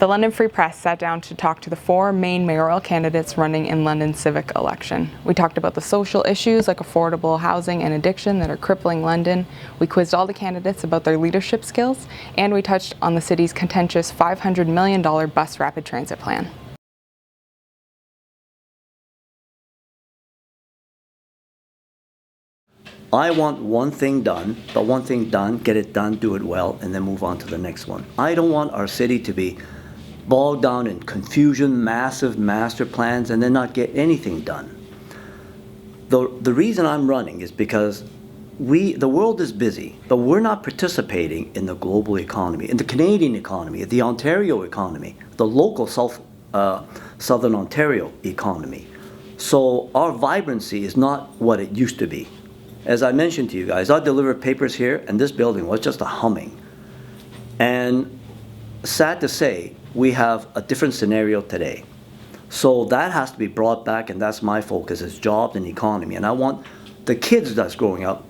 The London Free Press sat down to talk to the 4 main mayoral candidates running in London's civic election. We talked about the social issues like affordable housing and addiction that are crippling London. We quizzed all the candidates about their leadership skills, and we touched on the city's contentious $500 million bus rapid transit plan. I want one thing done, but one thing done, get it done, do it well, and then move on to the next one. I don't want our city to be bogged down in confusion, massive master plans, and then not get anything done. The reason I'm running is because the world is busy, but we're not participating in the global economy, in the Canadian economy, the Ontario economy, the local Southern Ontario economy. So our vibrancy is not what it used to be. As I mentioned to you guys, I delivered papers here, and this building was just a humming. And sad to say, we have a different scenario today. So that has to be brought back, and that's my focus, is jobs and economy. And I want the kids that's growing up,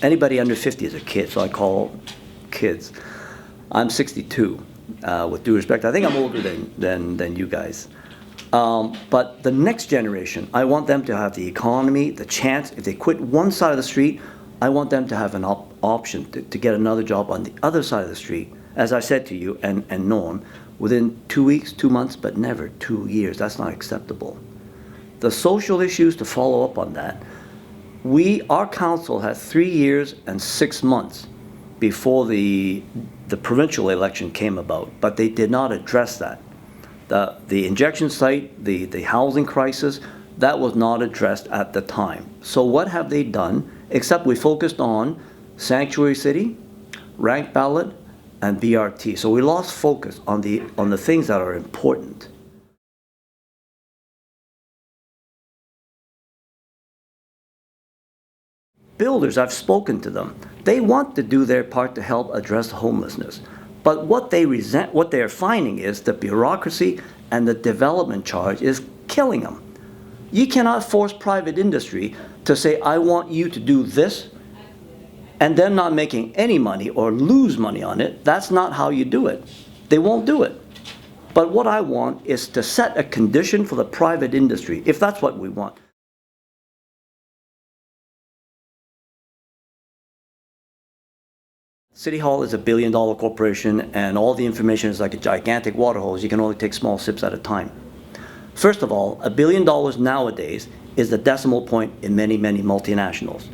anybody under 50 is a kid, so I call kids. I'm 62, with due respect. I think I'm older than you guys. But the next generation, I want them to have the economy, the chance. If they quit one side of the street, I want them to have an option to get another job on the other side of the street. As I said to you and Norm, within 2 weeks, 2 months, but never 2 years. That's not acceptable. The social issues, to follow up on that, our council had 3 years and 6 months before the provincial election came about, but they did not address that. The injection site, the housing crisis, that was not addressed at the time. So what have they done, except we focused on sanctuary city, ranked ballot, and BRT. So we lost focus on the things that are important. Builders, I've spoken to them. They want to do their part to help address homelessness. But what they are finding is the bureaucracy and the development charge is killing them. You cannot force private industry to say, I want you to do this, and them not making any money or lose money on it. That's not how you do it. They won't do it. But what I want is to set a condition for the private industry, if that's what we want. City Hall is a $1 billion corporation, and all the information is like a gigantic water hose. You can only take small sips at a time. First of all, $1 billion nowadays is the decimal point in many, many multinationals.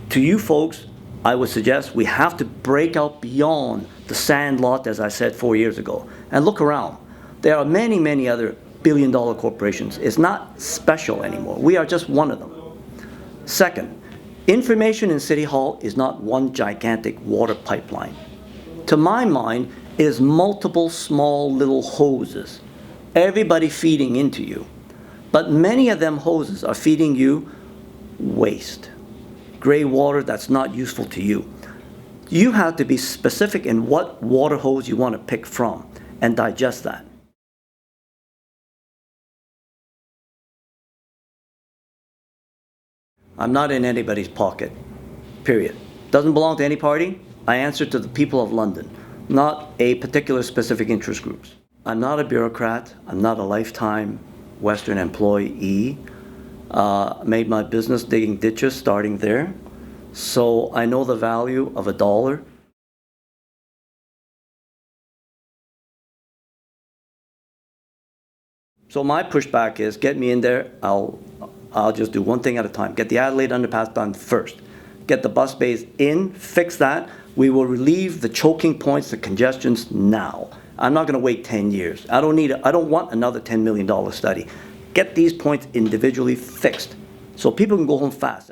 To you folks, I would suggest we have to break out beyond the sand lot, as I said 4 years ago, and look around. There are many, many other $1 billion corporations. It's not special anymore. We are just one of them. Second, information in City Hall is not one gigantic water pipeline. To my mind, it is multiple small little hoses, everybody feeding into you. But many of them hoses are feeding you waste, gray water that's not useful to you. You have to be specific in what water hose you want to pick from and digest that. I'm not in anybody's pocket, period. Doesn't belong to any party. I answer to the people of London, not a particular specific interest groups. I'm not a bureaucrat. I'm not a lifetime Western employee. Made my business digging ditches, starting there. So I know the value of a dollar. So my pushback is, get me in there. I'll just do one thing at a time. Get the Adelaide underpass done first. Get the bus bays in, fix that. We will relieve the choking points, the congestions now. I'm not going to wait 10 years. I don't want another $10 million study. Get these points individually fixed so people can go home fast.